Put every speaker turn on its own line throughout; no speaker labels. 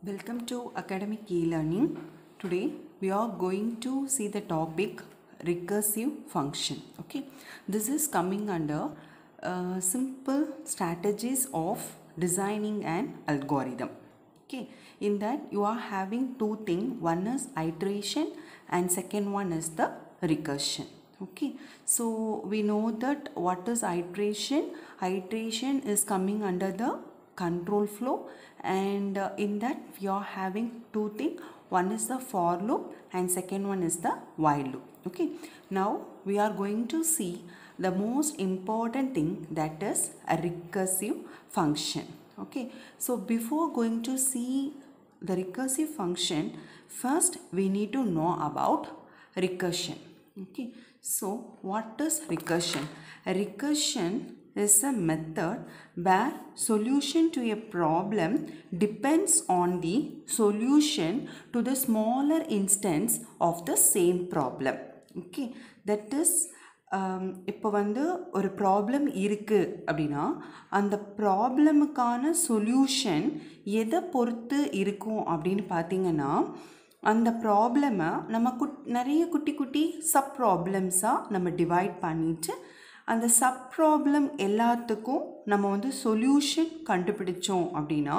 Welcome to academic e-learning. Today we are going to see the topic recursive function. Okay, this is coming under simple strategies of designing an algorithm. Okay, in that you are having two things. One is iteration and second one is the recursion. Okay, so we know that what is iteration. Iteration is coming under the control flow, and in that we are having two things. One is the for loop and second one is the while loop. Okay, now we are going to see the most important thing, that is a recursive function. Okay, so before going to see the recursive function, first we need to know about recursion. Okay, so what is recursion? A recursion is a method where solution to a problem depends on the solution to the smaller instance of the same problem. Okay, that is இப்போ வந்து ஒரு problem இருக்குது அப்படின்னா அந்த ப்ராப்ளமுக்கான solution எதை பொறுத்து இருக்கும் அப்படின்னு பார்த்தீங்கன்னா, அந்த ப்ராப்ளமை நம்ம நிறைய குட்டி குட்டி சப் ப்ராப்ளம்ஸாக நம்ம டிவைட் பண்ணிவிட்டு அந்த சப் ப்ராப்ளம் எல்லாத்துக்கும் நம்ம வந்து சொல்யூஷன் கண்டுபிடிச்சோம் அப்படின்னா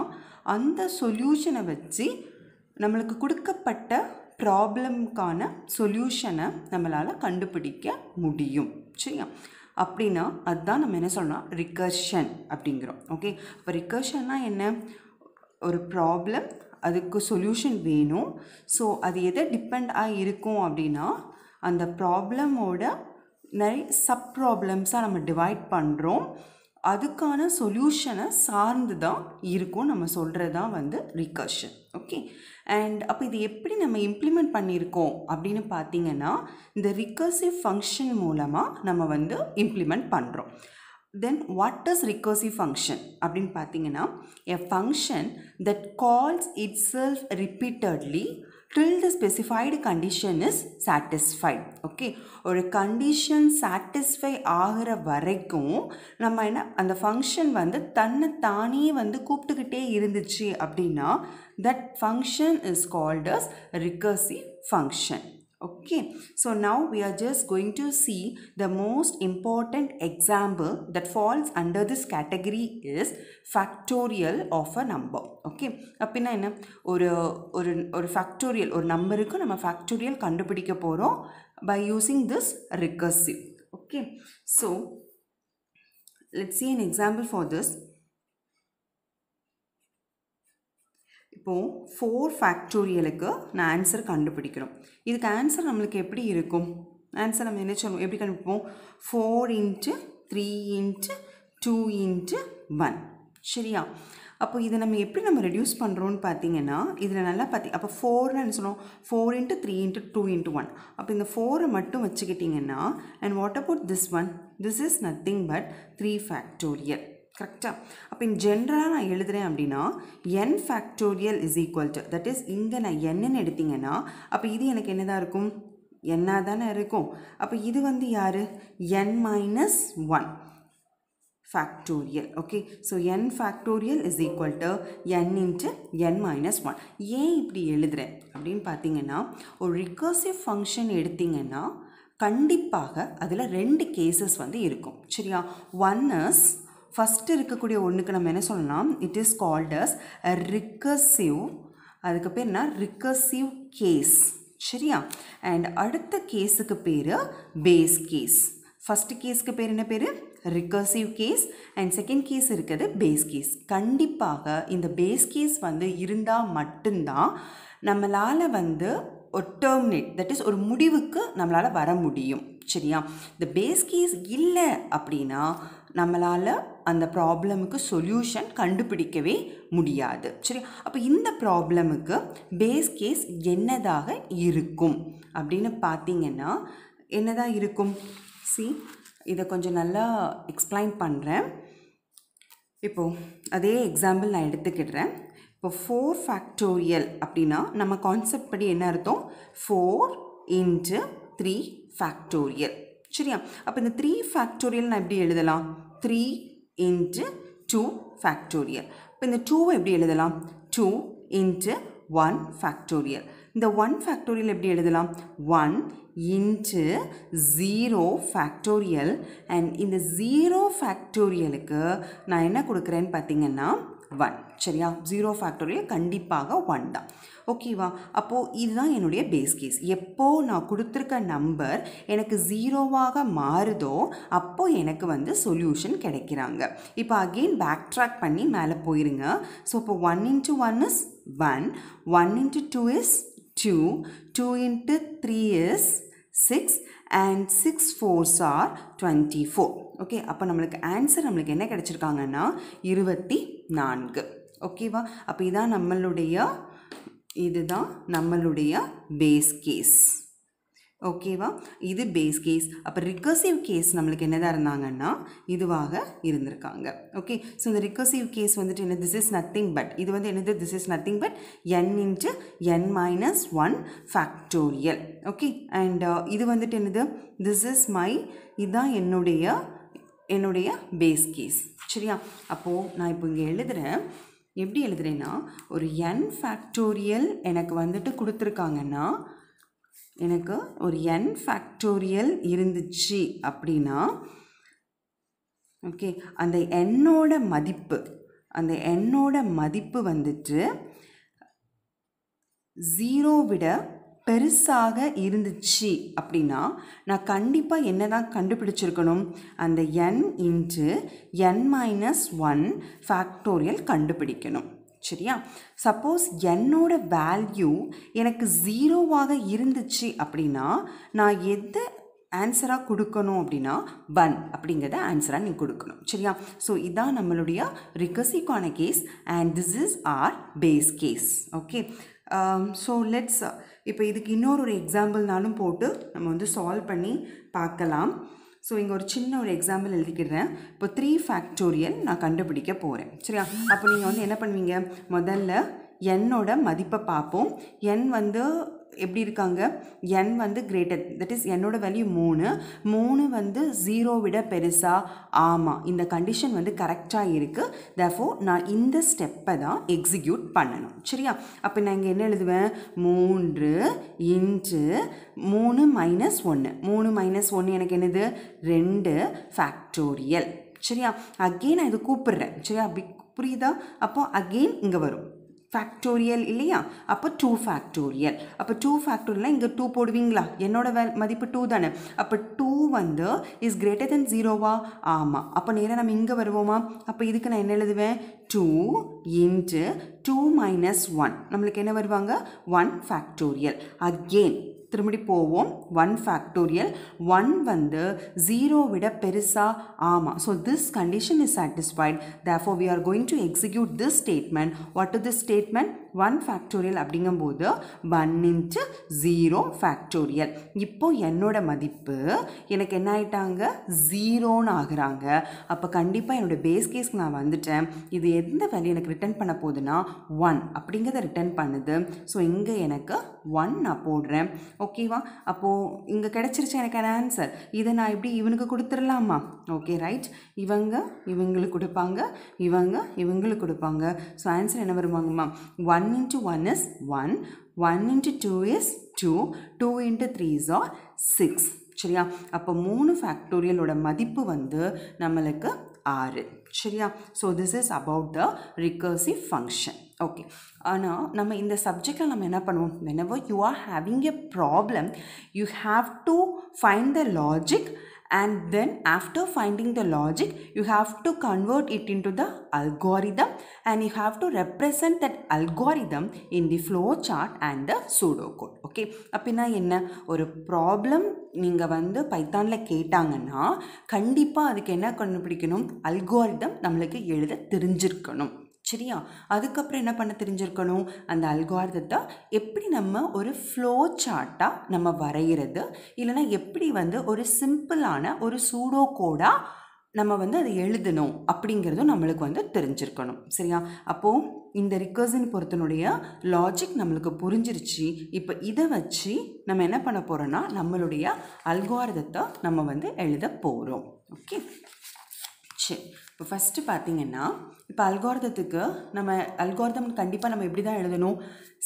அந்த சொல்யூஷனை வச்சு நம்மளுக்கு கொடுக்கப்பட்ட ப்ராப்ளம்கான சொல்யூஷனை நம்மளால் கண்டுபிடிக்க முடியும். சரியா? அப்படின்னா அதுதான் நம்ம என்ன சொல்லலாம், ரிகர்ஷன் அப்படிங்கிறோம். ஓகே, இப்போ ரிகர்ஷன்னா என்ன? ஒரு ப்ராப்ளம், அதுக்கு சொல்யூஷன் வேணும். ஸோ அது எதை டிபெண்ட் ஆகி இருக்கும் அப்படின்னா அந்த ப்ராப்ளமோட நிறைய சப் ப்ராப்ளம்ஸாக நம்ம டிவைட் பண்ணுறோம். அதுக்கான சொல்யூஷனை சார்ந்து தான் இருக்கும். நம்ம சொல்கிறது தான் வந்து ரிகர்ஷன். ஓகே, அண்ட் அப்போ இது எப்படி நம்ம இம்ப்ளிமெண்ட் பண்ணியிருக்கோம் அப்படின்னு பார்த்தீங்கன்னா, இந்த ரிகர்சிவ் ஃபங்க்ஷன் மூலமாக நம்ம வந்து இம்ப்ளிமெண்ட் பண்ணுறோம். Then what is recursive function அப்படின்னு பார்த்தீங்கன்னா, a function that calls itself repeatedly till the specified condition is satisfied. Okay, ஒரு கண்டிஷன் சாட்டிஸ்ஃபை ஆகிற வரைக்கும் நம்ம என்ன அந்த ஃபங்க்ஷன் வந்து தன்னை தானே வந்து கூப்பிட்டுக்கிட்டே இருந்துச்சு அப்படின்னா that function is called as recursive function. Okay, so now we are just going to see the most important example that falls under this category is factorial of a number. Okay, அப்படின்னா என்ன? ஒரு factorial, ஒரு நம்பருக்கு நம்ம factorial கண்டுபிடிக்க போகிறோம் by using this recursive. Okay, so let's see an example for this. இப்போது 4 ஃபேக்டோரியலுக்கு நான் ஆன்சர் கண்டுபிடிக்கிறோம். இதுக்கு ஆன்சர் நம்மளுக்கு எப்படி இருக்கும்? ஆன்சர் நம்ம என்ன சொல்லுவோம், எப்படி கண்டுபிடிப்போம்? 4 × 3 × 2 × 1. சரியா? அப்போ இதை நம்ம எப்படி நம்ம ரெடியூஸ் பண்ணுறோன்னு பார்த்தீங்கன்னா, இதில் நல்லா அப்போ 4ன்னு என்ன சொல்லுவோம்? 4 × 3 × 2 × 1. அப்போ இந்த 4 மட்டும் வச்சுக்கிட்டிங்கன்னா, and what about this one? This is nothing but 3 factorial. கரெக்டாக? அப்போ இன் ஜென்ரலாக நான் எழுதுகிறேன் அப்படின்னா n factorial is equal to, that is இங்கே நான் என்னன்னு எடுத்திங்கன்னா அப்போ இது எனக்கு என்னதான் இருக்கும்? என்னாக தானே இருக்கும். அப்போ இது வந்து யார்? n - 1 factorial. Okay, so n factorial is equal to n × n - 1. ஏன் இப்படி எழுதுகிறேன் அப்படின்னு பார்த்தீங்கன்னா, ஒரு ரிகர்சிவ் ஃபங்க்ஷன் எடுத்திங்கன்னா கண்டிப்பாக அதில் 2 கேசஸ் வந்து இருக்கும். சரியா? ஒன் இஸ் ஃபஸ்ட்டு இருக்கக்கூடிய ஒன்றுக்கு நம்ம என்ன சொல்லலாம், it is called as recursive. அதுக்கு பேர் என்ன? Recursive case. சரியா? அண்ட் அடுத்த கேஸுக்கு பேர் பேஸ் கேஸ். ஃபஸ்ட்டு கேஸுக்கு பேர் என்ன பேர்? Recursive case. And second case இருக்கிறது பேஸ் கேஸ். கண்டிப்பாக இந்த பேஸ் கேஸ் வந்து இருந்தால் மட்டும்தான் நம்மளால் வந்து ஒரு டெர்மினேட், தட் இஸ் ஒரு முடிவுக்கு நம்மளால் வர முடியும். சரியா? இந்த பேஸ் கேஸ் இல்லை அப்படின்னா நம்மளால் அந்த ப்ராப்ளமுக்கு சொல்யூஷன் கண்டுபிடிக்கவே முடியாது. சரி, அப்போ இந்த ப்ராப்ளமுக்கு பேஸ் கேஸ் என்னதாக இருக்கும் அப்படின்னு பார்த்தீங்கன்னா என்னதாக இருக்கும்? இதை கொஞ்சம் நல்லா எக்ஸ்பிளைன் பண்ணுறேன். இப்போது அதே எக்ஸாம்பிள் நான் எடுத்துக்கிடுறேன். இப்போ 4 ஃபேக்டோரியல் அப்படின்னா நம்ம கான்செப்ட் படி என்ன அர்த்தம்? 4 × 3 ஃபேக்டோரியல். சரியா? அப்போ இந்த 3 ஃபேக்டோரியல் நான் எப்படி எழுதலாம்? 3 × 2 ஃபேக்டோரியல். இப்போ இந்த 2 எப்படி எழுதலாம்? 2 into 1 factorial. இந்த 1 factorial எப்படி எழுதலாம்? 1 into 0 factorial and இந்த 0 factorialக்கு நான் என்ன கொடுக்குறேன்னு பார்த்தீங்கன்னா 1. சரியா? 0 factorial கண்டிப்பாக 1 தான். ஓகேவா? அப்போது இதுதான் என்னுடைய பேஸ் கேஸ். எப்போ நான் கொடுத்துருக்க நம்பர் எனக்கு 0வாக மாறுதோ அப்போ எனக்கு வந்து சொல்யூஷன் கிடைக்கிறாங்க. இப்போ அகெயின் பேக் ட்ராக் பண்ணி மேலே போயிருங்க. ஸோ இப்போ 1 into 1 is 1, 1 into 2 is 2, 2 into 3 is 6 and 6 4s are 24. Okay, அப்போ நம்மளுக்கு ஆன்சர் நம்மளுக்கு என்ன கிடைச்சிருக்காங்கன்னா 24. ஓகேவா? அப்போ இதுதான் நம்மளுடைய பேஸ் கேஸ். ஓகேவா? இது பேஸ் கேஸ். அப்போ ரிகர்சிவ் கேஸ் நம்மளுக்கு என்னதான் இருந்தாங்கன்னா இதுவாக இருந்திருக்காங்க. ஓகே, ஸோ இந்த ரிகர்சிவ் கேஸ் வந்துட்டு என்ன, திஸ் இஸ் நத்திங் பட், இது வந்து என்னது, this is nothing but n into n minus 1 factorial. Okay, and இது வந்துட்டு என்னது, திஸ் இஸ் இதுதான் என்னுடைய பேஸ் கேஸ். சரியா? அப்போது நான் இப்போ இங்கே எழுதுகிறேன். எப்படி எழுதுறேன்னா, ஒரு n ஃபேக்டோரியல் எனக்கு வந்துட்டு கொடுத்துருக்காங்கன்னா, எனக்கு ஒரு n ஃபேக்டோரியல் இருந்துச்சு அப்படின்னா, ஓகே, அந்த என்னோட மதிப்பு வந்துட்டு 0 விட பெருசாக இருந்துச்சு அப்படின்னா நான் கண்டிப்பாக என்ன தான் கண்டுபிடிச்சிருக்கணும், அந்த n into n minus 1 factorial கண்டுபிடிக்கணும். சரியா? சப்போஸ் என்னோட வேல்யூ எனக்கு 0வாக இருந்துச்சு அப்படின்னா நான் எது ஆன்சராக கொடுக்கணும் அப்படின்னா 1 அப்படிங்கிறத ஆன்சராக நீங்கள் கொடுக்கணும். சரியா? ஸோ இதான் நம்மளுடைய ரிகர்சிவ்கான case and this is our base case. Okay, so let's இப்போ இதுக்கு இன்னொரு எக்ஸாம்பிள்னாலும் போட்டு நம்ம வந்து சால்வ் பண்ணி பார்க்கலாம். ஸோ இங்கே ஒரு சின்ன ஒரு எக்ஸாம்பிள் எழுதிக்கிறேன். இப்போ 3 ஃபேக்டோரியல் நான் கண்டுபிடிக்க போகிறேன். சரியா? அப்போ நீங்கள் வந்து என்ன பண்ணுவீங்க, முதல்ல என்னோட மதிப்பை பார்ப்போம். n வந்து எப்படி இருக்காங்க, n வந்து கிரேட்டர், தட் இஸ் என்னோட வேல்யூ 3 வந்து 0 விட பெருசா? ஆமாம், இந்த கண்டிஷன் வந்து கரெக்டாக இருக்குது. தேர்ஃபோர் நான் இந்த ஸ்டெப்பை தான் எக்ஸிக்யூட் பண்ணணும். சரியா? அப்போ நான் இங்கே என்ன எழுதுவேன், 3 into 3 minus 1, 3 minus 1 எனக்கு என்னது 2 ஃபேக்டோரியல். சரியா? அகெயின் நான் இது கூப்பிடுறேன். சரியா? புரியுதா? அப்போ அகெயின் இங்கே வரும் ஃபேக்டோரியல் இல்லையா? அப்போ 2 ஃபேக்டோரியல். அப்போ 2 ஃபேக்டோரியல்னால் இங்கே 2 போடுவீங்களா? என்னோட மதிப்பு 2 தானே. அப்போ 2 வந்து இஸ் கிரேட்டர் தென் 0வா? ஆமாம். அப்போ நேராக நம்ம இங்கே வருவோமா? அப்போ இதுக்கு நான் என்ன எழுதுவேன், 2 into 2 minus 1 நம்மளுக்கு என்ன வருவாங்க, 1 ஃபேக்டோரியல். அகெயின் திரும்பி போவோம், 1 ஃபேக்டோரியல். 1 வந்து 0 விட பெருசா? ஆமாம். So this condition is satisfied. Therefore we are going to execute this statement. What is this statement? 1 factorial அப்படிங்கும்போது 1 into 0 ஃபேக்டோரியல். இப்போ என்னோட மதிப்பு எனக்கு என்ன ஆயிட்டாங்க, 0ன்னு ஆகுறாங்க. அப்போ கண்டிப்பாக என்னோட பேஸ் கேஸ்க்கு நான் வந்துட்டேன். இது எந்த வேல்யூ எனக்கு ரிட்டர்ன் பண்ண போகுதுன்னா 1 அப்படிங்கிறத ரிட்டர்ன் பண்ணுது. ஸோ இங்கே எனக்கு 1 நான் போடுறேன். ஓகேவா? அப்போது இங்கே கிடச்சிருச்சு எனக்கு ஆன்சர். இதை நான் எப்படி இவனுக்கு கொடுத்துடலாமா? Okay, right. இவங்களுக்கு கொடுப்பாங்க, இவங்களுக்கு கொடுப்பாங்க. ஸோ ஆன்சர் என்ன வருவாங்கம்மா, 1 into 1 is 1, 1 into 2 is 2, 2 into 3 is 6. சரியா? அப்போ 3 ஃபேக்டோரியலோட மதிப்பு வந்து நம்மளுக்கு 6. சரியா? So this is about the recursive function. Okay, ஆனால் நம்ம இந்த சப்ஜெக்டில் நம்ம என்ன பண்ணுவோம், whenever you are having a problem you have to find the logic and then after finding the logic you have to convert it into the algorithm and you have to represent that algorithm in the flow chart and the pseudocode. Okay, அப்படின்னா என்ன, ஒரு problem நீங்கள் வந்து பைத்தானில் கேட்டாங்கன்னா கண்டிப்பாக அதுக்கு என்ன கண்டுபிடிக்கணும், அல்காரிதம் நம்மளுக்கு எழுத தெரிஞ்சிருக்கணும். சரியா? அதுக்கப்புறம் என்ன பண்ண தெரிஞ்சிருக்கணும், அந்த அல்காரிதத்தை எப்படி நம்ம ஒரு ஃப்ளோ சார்ட்டாக நம்ம வரைகிறது, இல்லைனா எப்படி வந்து ஒரு சிம்பிளான ஒரு சூடோ கோடாக நம்ம வந்து அதை எழுதணும் அப்படிங்கிறதும் நம்மளுக்கு வந்து தெரிஞ்சிருக்கணும். சரியா? அப்போது இந்த ரிகர்ஷன் பொறுத்தனுடைய லாஜிக் நம்மளுக்கு புரிஞ்சிருச்சு. இப்போ இதை வச்சு நம்ம என்ன பண்ண போகிறோன்னா நம்மளுடைய அல்காரிதத்தை நம்ம வந்து எழுத போகிறோம். ஓகே, சரி. இப்போ ஃபஸ்ட்டு பார்த்தீங்கன்னா இப்போ அல்காரிதத்துக்கு நம்ம அல்காரிதம் கண்டிப்பாக நம்ம எப்படி தான் எழுதணும்,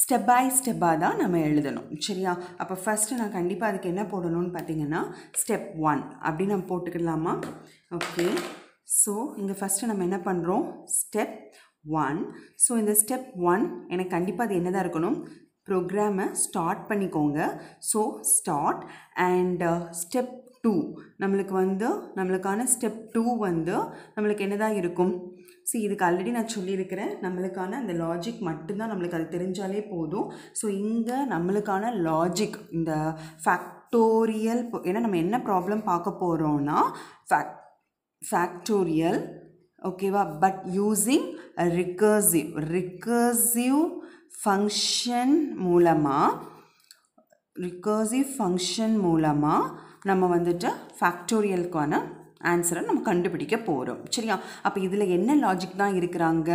ஸ்டெப் பை ஸ்டெப்பாக தான் நம்ம எழுதணும் சரியா. அப்போ ஃபஸ்ட்டு நான் கண்டிப்பாக அதுக்கு என்ன போடணும்னு பார்த்தீங்கன்னா ஸ்டெப் 1 அப்படின்னு நம்ம போட்டுக்கலாமா. ஓகே, ஸோ இங்கே ஃபஸ்ட்டு நம்ம என்ன பண்ணுறோம், ஸ்டெப் 1. ஸோ இந்த ஸ்டெப் 1 எனக்கு கண்டிப்பாக அது என்ன தான் இருக்கணும், ப்ரோக்ராமை ஸ்டார்ட் பண்ணிக்கோங்க. ஸோ ஸ்டார்ட் அண்ட் ஸ்டெப் 2 நம்மளுக்கான ஸ்டெப் 2 நம்மளுக்கு என்னதான் இருக்கும். ஸோ இதுக்கு ஆல்ரெடி நான் சொல்லியிருக்கிறேன், நம்மளுக்கான அந்த லாஜிக் மட்டும்தான் நம்மளுக்கு அது தெரிஞ்சாலே போதும். ஸோ இங்கே நம்மளுக்கான லாஜிக் இந்த ஃபேக்டோரியல், ஏன்னா நம்ம என்ன ப்ராப்ளம் பார்க்க போகிறோம்னா ஃபேக்டோரியல் ஓகேவா, பட் யூஸிங் recursive ஃபங்க்ஷன் மூலமாக நம்ம ஃபேக்டோரியலுக்கான ஆன்சரை நம்ம கண்டுபிடிக்க போகிறோம் சரியா. அப்போ இதில் என்ன லாஜிக் தான் இருக்கிறாங்க,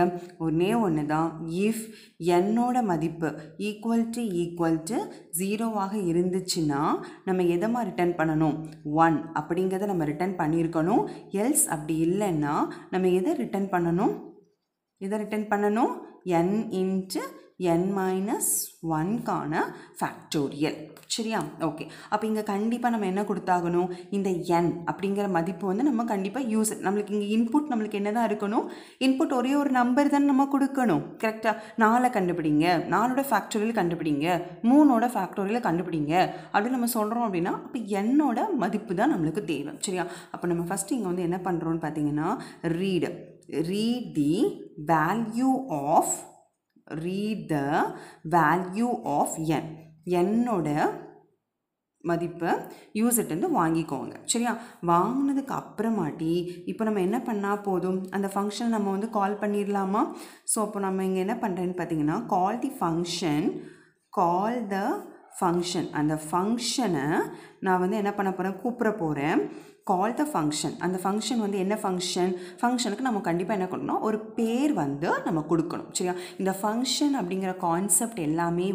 ஒன்று தான், இஃப் என்னோட மதிப்பு ஈக்குவல் டு 0 இருந்துச்சுன்னா நம்ம எதமா ரிட்டர்ன் பண்ணணும், 1 அப்படிங்கிறத நம்ம ரிட்டர்ன் பண்ணியிருக்கணும். எல்ஸ் அப்படி இல்லைன்னா நம்ம எதை ரிட்டர்ன் பண்ணணும், n into n-1க்கான ஃபேக்டோரியல் சரியா. ஓகே, அப்போ இங்கே கண்டிப்பாக நம்ம என்ன கொடுத்தாகணும், இந்த n அப்படிங்கிற மதிப்பு நம்ம கண்டிப்பாக நம்மளுக்கு இங்கே இன்புட் நம்மளுக்கு என்ன தான் இருக்கணும், இன்புட் ஒரே ஒரு நம்பர் தான் நம்ம கொடுக்கணும் கரெக்டாக. 4 கண்டுபிடிங்க, 4ஓட ஃபேக்டோரியல் கண்டுபிடிங்க, 3ஓட ஃபேக்டோரியல் கண்டுபிடிங்க அப்படின்னு நம்ம சொல்கிறோம் அப்படின்னா அப்போ என்னோட மதிப்பு தான் நம்மளுக்கு தேவை சரியா. அப்போ நம்ம ஃபஸ்ட்டு இங்கே என்ன பண்ணுறோன்னு பார்த்தீங்கன்னா read the value of n, என்னோட மதிப்பை யூசர்ட்டு வாங்கிக்கோங்க சரியா. வாங்கினதுக்கு அப்புறமாட்டி இப்போ நம்ம என்ன பண்ணால் போதும், அந்த ஃபங்க்ஷன் நம்ம கால் பண்ணிடலாமா. ஸோ அப்போ நம்ம இங்கே என்ன பண்ணுறேன்னு பார்த்தீங்கன்னா கால் த ஃபங்க்ஷன், அந்த ஃபங்க்ஷனை நான் என்ன பண்ண போகிறேன், கூப்பிட போகிறேன். கால் த ஃபங்க்ஷன், அந்த ஃபங்க்ஷன் என்ன ஃபங்க்ஷனுக்கு நம்ம கண்டிப்பாக என்ன பண்ணணும், ஒரு பேர் நம்ம கொடுக்கணும் சரியா. இந்த ஃபங்க்ஷன் அப்படிங்கிற கான்செப்ட் எல்லாமே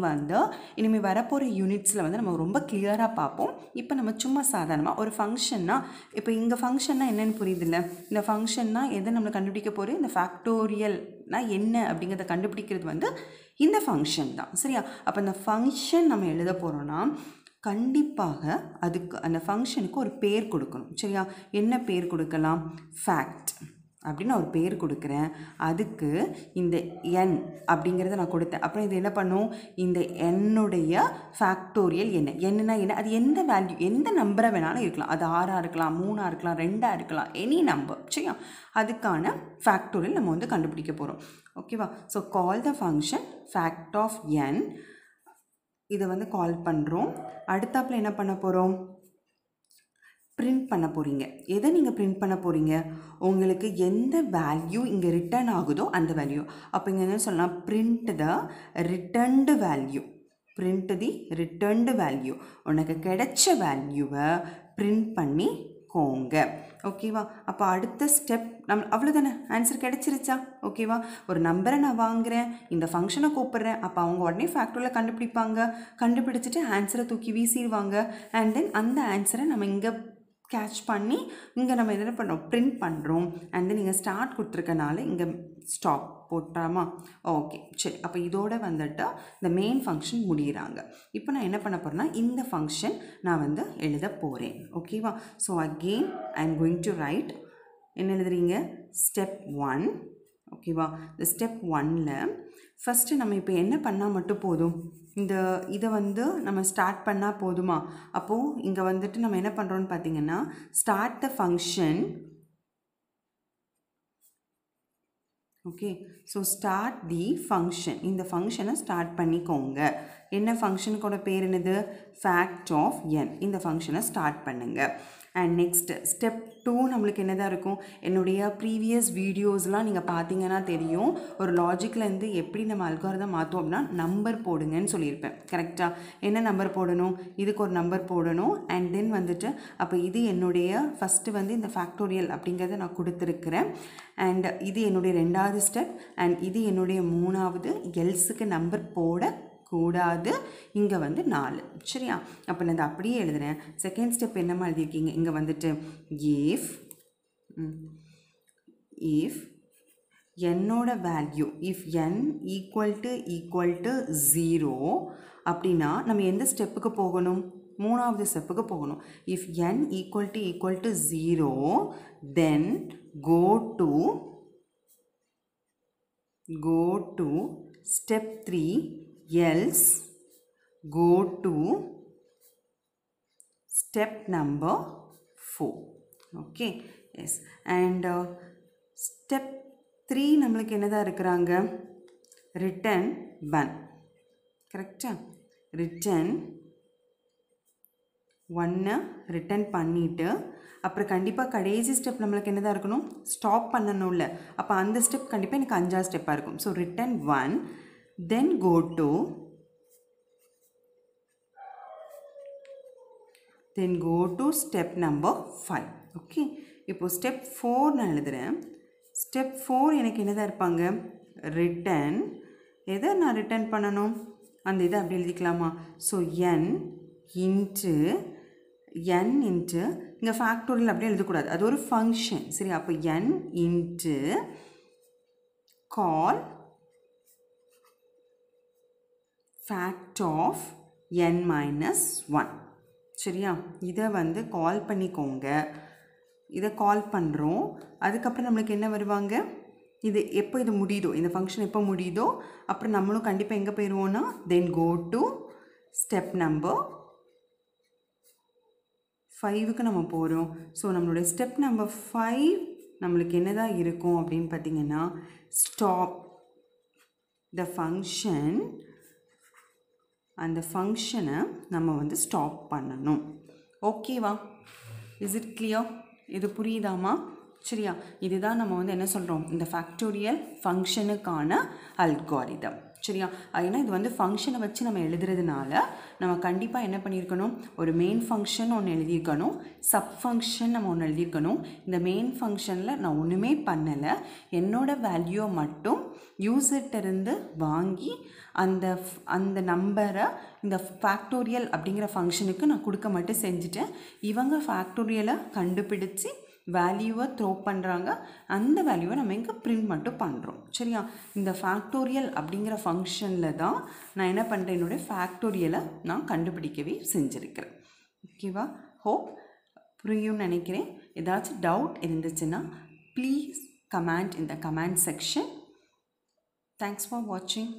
இனிமேல் வரப்போகிற யூனிட்ஸில் நம்ம ரொம்ப கிளியராக பார்ப்போம். இப்போ நம்ம சும்மா சாதாரணமாக ஒரு ஃபங்க்ஷன்னா, இப்போ இங்கே ஃபங்க்ஷன்னா என்னென்னு புரியுதில்ல, இந்த ஃபங்க்ஷன்னா எதை நம்ம கண்டுபிடிக்க போகிறோம், இந்த ஃபேக்டோரியல்னா என்ன அப்படிங்கிறத கண்டுபிடிக்கிறது இந்த ஃபங்க்ஷன் தான் சரியா. அப்போ இந்த ஃபங்க்ஷன் நம்ம எழுத போகிறோன்னா கண்டிப்பாக அதுக்கு அந்த ஃபங்க்ஷனுக்கு ஒரு பேர் கொடுக்கணும் சரியா. என்ன பேர் கொடுக்கலாம், ஃபேக்ட் அப்படின்னு ஒரு பேர் கொடுக்குறேன். அதுக்கு இந்த n அப்படிங்கிறத நான் கொடுத்தேன். அப்புறம் இது என்ன பண்ணும், இந்த என்னுடைய ஃபேக்டோரியல் என்னன்னா என்ன, அது எந்த வேல்யூ எந்த நம்பரை வேணாலும் இருக்கலாம், அது 6 இருக்கலாம், 3 இருக்கலாம், 2 இருக்கலாம், எனி நம்பர் சரியா. அதுக்கான ஃபேக்டோரியல் நம்ம கண்டுபிடிக்க போகிறோம் ஓகேவா. So call the function fact of n, இதை கால் பண்ணுறோம். அடுத்தாப்பில் என்ன பண்ண போகிறோம், பிரிண்ட் பண்ண போகிறீங்க. எதை நீங்கள் பிரிண்ட் பண்ண போகிறீங்க, உங்களுக்கு எந்த வேல்யூ இங்கே ரிட்டர்ன் ஆகுதோ அந்த வேல்யூ. அப்போ இங்கே என்ன சொல்லலாம், பிரிண்ட் தி ரிட்டர்ன்டு வேல்யூ, உனக்கு கிடைச்ச வேல்யூவை பிரிண்ட் பண்ணிக்கோங்க ஓகேவா. அப்போ அடுத்த ஸ்டெப் அவ்வளோதானே, ஆன்சர் கிடைச்சிருச்சா ஓகேவா. ஒரு நம்பரை நான் வாங்குகிறேன், இந்த ஃபங்க்ஷனை கூப்பிட்றேன், அப்போ அவங்க உடனே ஃபேக்டோரியல் கண்டுபிடிச்சிட்டு ஆன்சரை தூக்கி வீசிடுவாங்க. அண்ட் தென் அந்த ஆன்சரை நம்ம இங்கே கேட்ச் பண்ணி இங்கே நம்ம என்ன பண்ணுறோம், பிரிண்ட் பண்ணுறோம். அண்ட் தென் இங்கே ஸ்டார்ட் கொடுத்துருக்கனால இங்கே ஸ்டாப் போட்டாமா. ஓகே சரி, அப்போ இதோட இந்த மெயின் ஃபங்க்ஷன் முடிகிறாங்க. இப்போ நான் என்ன பண்ண போகிறேன்னா இந்த ஃபங்க்ஷன் நான் எழுத போகிறேன் ஓகேவா. So again I am going to right, என்ன எழுதுறீங்க, ஸ்டெப் 1 ஓகேவா. இந்த ஸ்டெப் 1ல் ஃபஸ்ட்டு நம்ம இப்போ என்ன பண்ணால் மட்டும் போதும், இதை நம்ம ஸ்டார்ட் பண்ணால் போதுமா. அப்போது இங்கே நம்ம என்ன பண்ணுறோன்னு பார்த்தீங்கன்னா start the function. Okay, so start the function, இந்த ஃபங்க்ஷனை ஸ்டார்ட் பண்ணிக்கோங்க. என்ன ஃபங்க்ஷனுக்கோட பேர் என்னது, ஃபேக்ட் ஆஃப் n, இந்த ஃபங்க்ஷனை ஸ்டார்ட் பண்ணுங்கள். அண்ட் நெக்ஸ்ட் ஸ்டெப் 2 நம்மளுக்கு என்ன தான் இருக்கும், என்னுடைய ப்ரீவியஸ் வீடியோஸ்லாம் நீங்கள் பார்த்தீங்கன்னா தெரியும், ஒரு லாஜிக்லேருந்து எப்படி நம்ம அல்காரிதம் மாற்றோம் அப்படின்னா நம்பர் போடுங்கன்னு சொல்லியிருப்பேன் கரெக்டாக. என்ன நம்பர் போடணும், இதுக்கு ஒரு நம்பர் போடணும். அண்ட் தென் அப்போ இது என்னுடைய ஃபஸ்ட்டு இந்த ஃபேக்டோரியல் அப்படிங்கிறத நான் கொடுத்துருக்குறேன். அண்ட் இது என்னுடைய 2வது ஸ்டெப், அண்ட் இது என்னுடைய 3வது. எல்ஸுக்கு நம்பர் போடக்கூடாது, இங்கே 4 சரியா. அப்போ நான் அப்படியே எழுதுறேன். செகண்ட் ஸ்டெப் என்னமா எழுதியிருக்கீங்க, இங்கே if என்னோட value if n equal to 0 அப்படின்னா நம்ம எந்த ஸ்டெப்புக்கு போகணும்? மூணாவது ஸ்டெப்புக்கு போகணும். if n equal to 0 then go to step 3 else go to step number 4. okay, yes, and step 3 நம்மளுக்கு என்னதா இருக்குறாங்க? return 1. கரெக்ட்டா? return 1 ரிட்டர்ன் பண்ணிட்டு அப்புறம் கண்டிப்பாக கடைசி ஸ்டெப் நம்மளுக்கு என்னதான் இருக்கணும்? ஸ்டாப் பண்ணணும்ல. அப்போ அந்த ஸ்டெப் கண்டிப்பாக எனக்கு 5ஆவது ஸ்டெப்பாக இருக்கும். So return 1 then go to step number 5. Okay, இப்போது ஸ்டெப் 4 நான் எழுதுகிறேன். ஸ்டெப் 4 எனக்கு என்னதான் இருப்பாங்க? ரிட்டர்ன் எதை நான் ரிட்டர்ன் பண்ணணும்? அந்த இதை அப்படி எழுதிக்கலாமா? ஸோ n இன்ட்டு இங்கே ஃபேக்டோரியல் அப்படியே எழுதக்கூடாது, அது ஒரு ஃபங்க்ஷன். சரி, அப்போ n into call fact of n minus 1. சரியா? இதை வந்து கால் பண்ணிக்கோங்க. இதை கால் பண்ணுறோம். அதுக்கப்புறம் நம்மளுக்கு என்ன வருவாங்க? இது எப்போ இது முடியுதோ, இந்த ஃபங்க்ஷன் எப்போ முடியுதோ அப்புறம் நம்மளும் கண்டிப்பாக எங்கே போயிடுவோன்னா தென் கோ டு ஸ்டெப் நம்பர் 5க்கு நம்ம போகிறோம். ஸோ நம்மளுடைய ஸ்டெப் நம்பர் 5 நம்மளுக்கு என்னதான் இருக்கும் அப்படின்னு பார்த்தீங்கன்னா ஸ்டாப் த ஃபங்க்ஷன். அந்த ஃபங்க்ஷனை நம்ம வந்து ஸ்டாப் பண்ணணும். ஓகேவா? Is it clear? இது புரியுதாமா? சரியா? இதுதான் நம்ம வந்து என்ன சொல்கிறோம்? இந்த ஃபேக்டோரியல் ஃபங்க்ஷனுக்கான அல்காரிதம். சரியா? ஏன்னா இது வந்து ஃபங்க்ஷனை வச்சு நம்ம எழுதுறதுனால நம்ம கண்டிப்பாக என்ன பண்ணியிருக்கணும்? ஒரு மெயின் ஃபங்க்ஷன் ஒன்று எழுதியிருக்கணும், சப் ஃபங்க்ஷன் நம்ம ஒன்று எழுதியிருக்கணும். இந்த மெயின் ஃபங்க்ஷனில் நான் ஒன்றுமே பண்ணலை, என்னோடய வேல்யூவை மட்டும் யூசர்கிட்டருந்து வாங்கி அந்த நம்பரை இந்த ஃபேக்டோரியல் அப்படிங்கிற ஃபங்க்ஷனுக்கு நான் கொடுக்க மட்டும் செஞ்சுட்டேன். இவங்க ஃபேக்டோரியலை கண்டுபிடிச்சி வேல்யூவை த்ரோ பண்ணுறாங்க. அந்த வேல்யூவை நம்ம இங்கே பிரிண்ட் மட்டும் பண்ணுறோம். சரியா? இந்த ஃபேக்டோரியல் அப்படிங்கிற ஃபங்க்ஷனில் தான் நான் என்ன பண்ணுறேன்? என்னுடைய ஃபேக்டோரியலை நான் கண்டுபிடிக்கவே செஞ்சுருக்கிறேன். ஓகேவா? ஹோப் புரியும்னு நினைக்கிறேன். ஏதாச்சும் டவுட் இருந்துச்சுன்னா please comment in the comment section. Thanks for வாட்சிங்.